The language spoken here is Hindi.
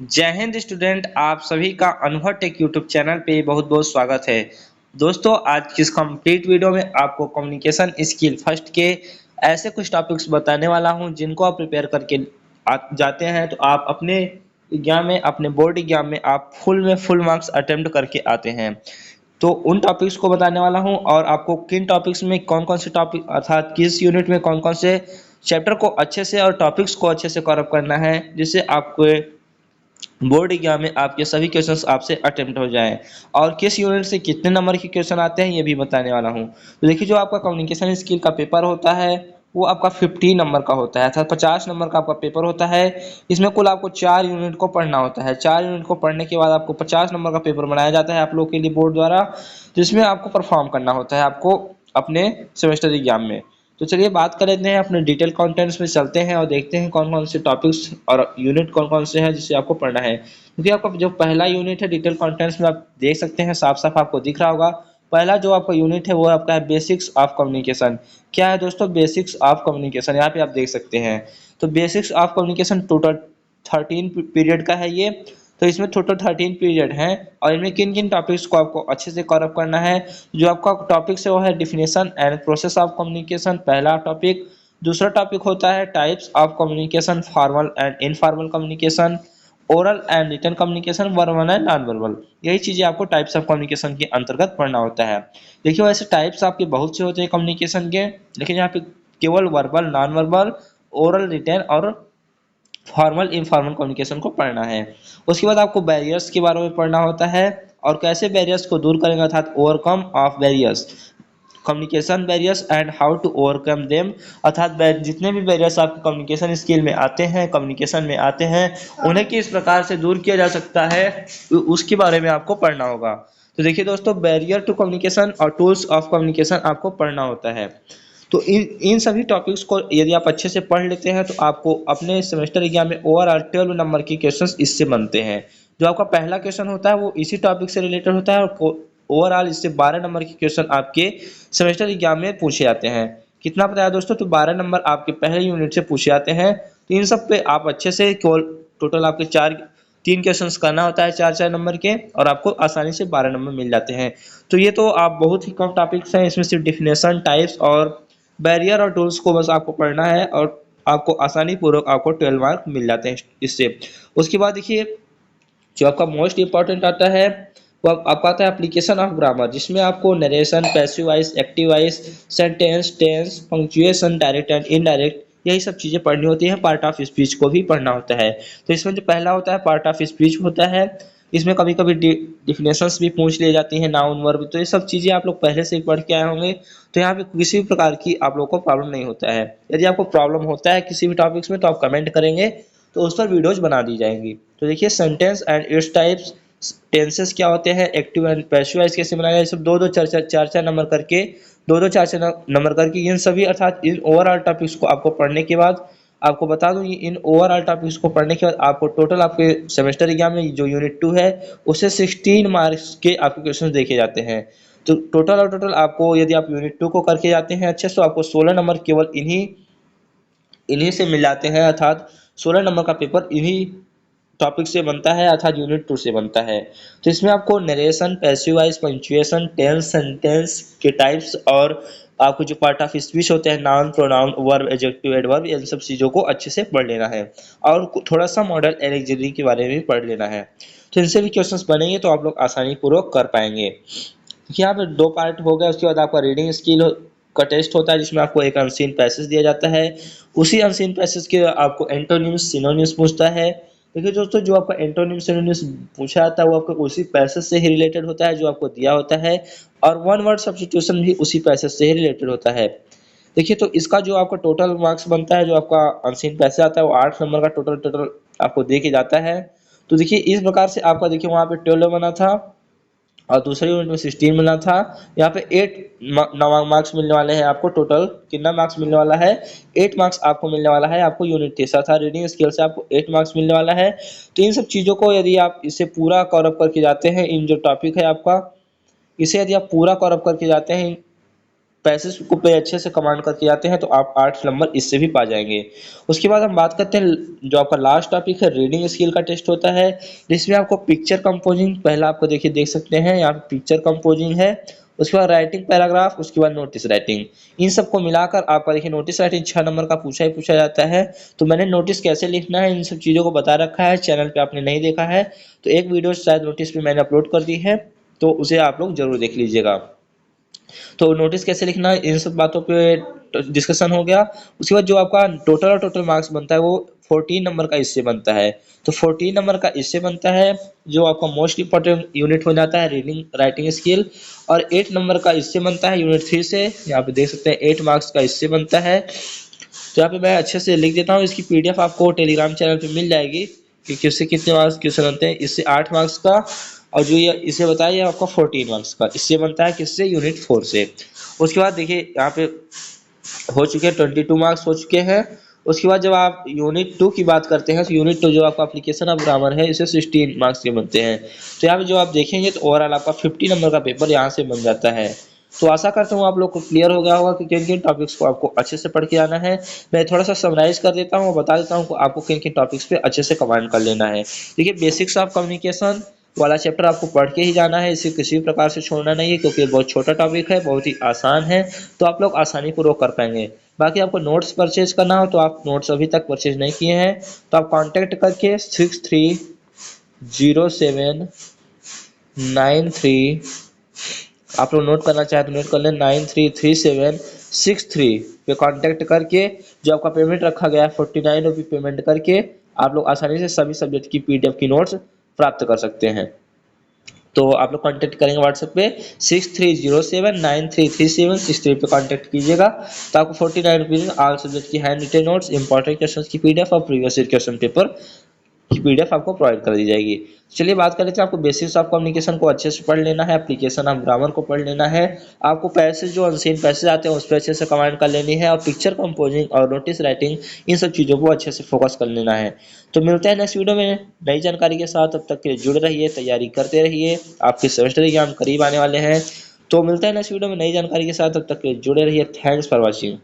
जय हिंद स्टूडेंट, आप सभी का अनुभव टेक यूट्यूब चैनल पे बहुत बहुत स्वागत है। दोस्तों, आज की इस कंप्लीट वीडियो में आपको कम्युनिकेशन स्किल फर्स्ट के ऐसे कुछ टॉपिक्स बताने वाला हूं जिनको आप प्रिपेयर करके जाते हैं तो आप अपने एग्जाम में, अपने बोर्ड एग्जाम में आप फुल मार्क्स अटेम्प्ट करके आते हैं। तो उन टॉपिक्स को बताने वाला हूं और आपको किन टॉपिक्स में कौन कौन से टॉपिक अर्थात किस यूनिट में कौन कौन से चैप्टर को अच्छे से और टॉपिक्स को अच्छे से कवर करना है, जिससे आपको बोर्ड एग्जाम में आपके सभी क्वेश्चंस आपसे अटेम्प्ट हो जाएं। और किस यूनिट से कितने नंबर के क्वेश्चन आते हैं ये भी बताने वाला हूं। तो देखिए, जो आपका कम्युनिकेशन स्किल का पेपर होता है वो आपका 50 नंबर का होता है, अर्थात 50 नंबर का आपका पेपर होता है। इसमें कुल आपको 4 यूनिट को पढ़ना होता है। 4 यूनिट को पढ़ने के बाद आपको 50 नंबर का पेपर बनाया जाता है आप लोग के लिए बोर्ड द्वारा, जिसमें आपको परफॉर्म करना होता है आपको अपने सेमेस्टर एग्जाम में। तो चलिए बात कर लेते हैं, अपने डिटेल कंटेंट्स में चलते हैं और देखते हैं कौन कौन से टॉपिक्स और यूनिट कौन कौन से हैं जिसे आपको पढ़ना है। क्योंकि आपका जो पहला यूनिट है डिटेल कंटेंट्स में, आप देख सकते हैं साफ साफ आपको दिख रहा होगा। पहला जो आपका यूनिट है वो आपका है बेसिक्स ऑफ कम्युनिकेशन। क्या है दोस्तों बेसिक्स ऑफ कम्युनिकेशन? यहाँ पे आप देख सकते हैं। तो basics of communication total 13 period का है ये। तो इसमें टोटल 13 पीरियड हैं और इनमें किन किन टॉपिक्स को आपको अच्छे से कवर अप करना है। जो आपका टॉपिक्स है वो है definition and process of communication, पहला टॉपिक। दूसरा टॉपिक होता है types of communication, formal and informal communication, oral and written communication, verbal and non verbal. यही चीजें आपको टाइप्स ऑफ कम्युनिकेशन के अंतर्गत पढ़ना होता है। देखिए, वैसे टाइप्स आपके बहुत से होते हैं कम्युनिकेशन के, लेकिन यहाँ पे केवल verbal, non verbal, oral, written और फॉर्मल इनफॉर्मल कम्युनिकेशन को पढ़ना है। उसके बाद आपको बैरियर्स के बारे में पढ़ना होता है और कैसे बैरियर्स को दूर करेंगे, अर्थात overcome of barriers, communication barriers and how to overcome them. अर्थात जितने भी बैरियर्स आपके कम्युनिकेशन स्किल में आते हैं, कम्युनिकेशन में आते हैं, उन्हें किस प्रकार से दूर किया जा सकता है उसके बारे में आपको पढ़ना होगा। तो देखिए दोस्तों, बैरियर टू कम्युनिकेशन और टूल्स ऑफ कम्युनिकेशन आपको पढ़ना होता है। तो इन इन सभी टॉपिक्स को यदि आप अच्छे से पढ़ लेते हैं तो आपको अपने सेमेस्टर एग्जाम में ओवरऑल 12 नंबर के क्वेश्चंस इससे बनते हैं। जो आपका पहला क्वेश्चन होता है वो इसी टॉपिक से रिलेटेड होता है और ओवरऑल इससे 12 नंबर के क्वेश्चन आपके सेमेस्टर एग्जाम में पूछे जाते हैं। कितना बताया दोस्तों? तो 12 नंबर आपके पहले यूनिट से पूछे जाते हैं। तो इन सब पे आप अच्छे से केवल टोटल आपके 3 क्वेश्चंस करना होता है 4 4 नंबर के, और आपको आसानी से 12 नंबर मिल जाते हैं। तो ये तो आप बहुत ही कम टॉपिक्स हैं, इसमें सिर्फ डिफिनेशन, टाइप्स और बैरियर और टूल्स को बस आपको पढ़ना है और आपको आसानी पूर्वक आपको 12 मार्क मिल जाते हैं इससे। उसके बाद देखिए, जो आपका मोस्ट इंपॉर्टेंट आता है वो आपका आता है एप्लीकेशन ऑफ ग्रामर, जिसमें आपको narration, passive voice, active voice, sentence, tense, punctuation, direct and indirect, यही सब चीजें पढ़नी होती हैं। पार्ट ऑफ स्पीच को भी पढ़ना होता है। तो इसमें जो पहला होता है पार्ट ऑफ स्पीच होता है, इसमें कभी कभी डिफिनेशंस भी पूछ ली जाती हैं, नाउन वर्ब, तो ये सब चीजें आप लोग पहले से ही पढ़ के आए होंगे। तो यहाँ पे किसी भी प्रकार की आप लोग को प्रॉब्लम नहीं होता है। यदि आपको प्रॉब्लम होता है किसी भी टॉपिक्स में तो आप कमेंट करेंगे, तो उस पर वीडियोज बना दी जाएंगी। तो देखिए, sentence and its types, tenses क्या होते हैं, एक्टिव एंड पैसिव वॉइस कैसे बनाया, ये सब दो दो चार चार नंबर करके, दो दो चार चार नंबर करके इन सभी अर्थात इन ओवरऑल टॉपिक्स को आपको पढ़ने के बाद, आपको बता दूं, इन ओवरऑल टॉपिक्स को पढ़ने के बाद आपको टोटल आपके सेमेस्टर एग्जाम में जो यूनिट 2 है उससे 16 मार्क्स के आपके क्वेश्चन देखे जाते हैं। तो टोटल और टोटल आपको, यदि आप यूनिट 2 को करके जाते हैं अच्छे से, तो आपको 16 नंबर केवल इन्हीं इन्हीं से मिल जाते हैं, अर्थात 16 नंबर का पेपर इन्हीं टॉपिक से बनता है, अर्थात यूनिट 2 से बनता है। तो इसमें आपको narration, passive voice, punctuation, tense, sentence के टाइप्स और आपको जो पार्ट ऑफ स्पीच होते हैं, noun, pronoun, verb, adjective, adverb, इन सब चीज़ों को अच्छे से पढ़ लेना है और थोड़ा सा मॉडल एलेक्जेंडरी के बारे में भी पढ़ लेना है। तो इनसे भी क्वेश्चंस बनेंगे तो आप लोग आसानी पूर्वक कर पाएंगे। यहाँ पे 2 पार्ट हो गया। उसके बाद आपका रीडिंग स्किल का टेस्ट होता है, जिसमें आपको एक अनसीन पैसेज दिया जाता है। उसी अनसीन पैसेज के आपको एंटोनिम्स, सिनोनिम्स पूछता है। देखिए दोस्तों, जो आपका एंटोनिम्स, सिनोनिम्स पूछा जाता है वो आपको उसी पैसेज से ही रिलेटेड होता है जो आपको दिया होता है, और वन वर्ड सब्स्टिट्यूशन भी उसी पैसेज से ही रिलेटेड होता है। देखिए, तो इसका जो आपका टोटल मार्क्स बनता है, जो आपका अनसीन पैसेज आता है वो 8 नंबर का टोटल टोटल आपको दे के जाता है। तो देखिए, इस प्रकार से आपका देखिए वहाँ पे 12 बना था और दूसरे यूनिट में 16 मिलना था। यहाँ पे 8 मार्क्स मिलने वाले हैं आपको। टोटल कितना मार्क्स मिलने वाला है? 8 मार्क्स आपको मिलने वाला है। आपको यूनिट तीसरा था, रीडिंग स्किल से आपको 8 मार्क्स मिलने वाला है। तो इन सब चीज़ों को यदि आप इसे पूरा कवर अप करके जाते हैं, इन जो टॉपिक है आपका, इसे यदि आप पूरा कवर अप करके जाते हैं पैसेज को पे अच्छे से कमांड करके जाते हैं तो आप 8 नंबर इससे भी पा जाएंगे। उसके बाद हम बात करते हैं जो आपका लास्ट टॉपिक है, रीडिंग स्किल का टेस्ट होता है, जिसमें आपको पिक्चर कंपोजिंग पहला आपको देखिए देख सकते हैं यहाँ पे पिक्चर कंपोजिंग है, उसके बाद राइटिंग पैराग्राफ, उसके बाद नोटिस राइटिंग। इन सबको मिलाकर आपका देखिए नोटिस राइटिंग 6 नंबर का पूछा ही पूछा जाता है। तो मैंने नोटिस कैसे लिखना है इन सब चीज़ों को बता रखा है, चैनल पे आपने नहीं देखा है तो एक वीडियो शायद नोटिस पे मैंने अपलोड कर दी है, तो उसे आप लोग जरूर देख लीजिएगा। तो नोटिस कैसे लिखना है इन सब बातों पे डिस्कशन हो गया। उसके बाद जो आपका टोटल मार्क्स बनता है वो 14 नंबर का इससे बनता है। तो 14 नंबर का इससे बनता है जो आपका मोस्ट इंपॉर्टेंट यूनिट हो जाता है रीडिंग राइटिंग स्किल, और 8 नंबर का इससे बनता है यूनिट 3 से। यहाँ पे देख सकते हैं 8 मार्क्स का इससे बनता है। तो यहाँ पे मैं अच्छे से लिख देता हूँ, इसकी पीडीएफ आपको टेलीग्राम चैनल पे मिल जाएगी कि किससे कितने मार्क्स क्वेश्चन बनते हैं। इससे 8 मार्क्स का, और जो ये इसे बताया ये आपका 14 मार्क्स का इससे बनता है किससे, यूनिट 4 से। उसके बाद देखिए यहाँ पे हो चुके हैं 22 मार्क्स हो चुके हैं। उसके बाद जब आप यूनिट 2 की बात करते हैं तो यूनिट 2 जो आपका एप्लीकेशन ऑफ ग्रामर है इसे 16 मार्क्स के बनते हैं। तो यहाँ पे जो आप देखेंगे तो ओवरऑल आपका 50 नंबर का पेपर यहाँ से बन जाता है। तो आशा करता हूँ आप लोग को क्लियर हो गया होगा कि किन किन टॉपिक्स को आपको अच्छे से पढ़ के आना है। मैं थोड़ा सा समराइज कर देता हूँ और बता देता हूँ कि आपको किन किन टॉपिक्स पे अच्छे से कमांड कर लेना है। देखिए बेसिक्स ऑफ कम्युनिकेशन वाला चैप्टर आपको पढ़ के ही जाना है, इसे किसी भी प्रकार से छोड़ना नहीं है क्योंकि ये बहुत छोटा टॉपिक है, बहुत ही आसान है, तो आप लोग आसानी पूर्वक कर पाएंगे। बाकी आपको नोट्स परचेज करना हो तो आप नोट्स अभी तक परचेज नहीं किए हैं तो आप कांटेक्ट करके 630793, आप लोग नोट करना चाहे तो नोट कर लें 933763 पे कांटेक्ट करके जो आपका पेमेंट रखा गया है 49 रुपये पेमेंट करके आप लोग आसानी से सभी सब्जेक्ट की पीडीएफ की नोट्स प्राप्त कर सकते हैं। तो आप लोग कांटेक्ट करेंगे व्हाट्सएप पे 6307933763 पे कांटेक्ट कीजिएगा तो आपको 49 रुपीज़ में ऑल सब्जेक्ट की hand retain notes, important questions की पीडीएफ और प्रीवियस ईयर क्वेश्चन पेपर की पीडीएफ आपको प्रोवाइड कर दी जाएगी। चलिए बात कर लेते हैं, आपको बेसिक्स ऑफ कम्युनिकेशन को अच्छे से पढ़ लेना है, एप्लीकेशन ऑफ ग्रामर को पढ़ लेना है, आपको पैसेज जो अनसीन पैसेज आते हैं उस पर अच्छे से कमांड कर लेनी है, और पिक्चर कंपोजिंग और नोटिस राइटिंग इन सब चीज़ों को अच्छे से फोकस कर लेना है। तो मिलते हैं नेक्स्ट वीडियो में नई जानकारी के साथ, तब तक के लिए जुड़े रहिए, तैयारी करते रहिए, आपके सेमेस्टर एग्जाम करीब आने वाले हैं। तो मिलते हैं नेक्स्ट वीडियो में नई जानकारी के साथ, तब तक के लिए जुड़े रहिए। Thanks for watching.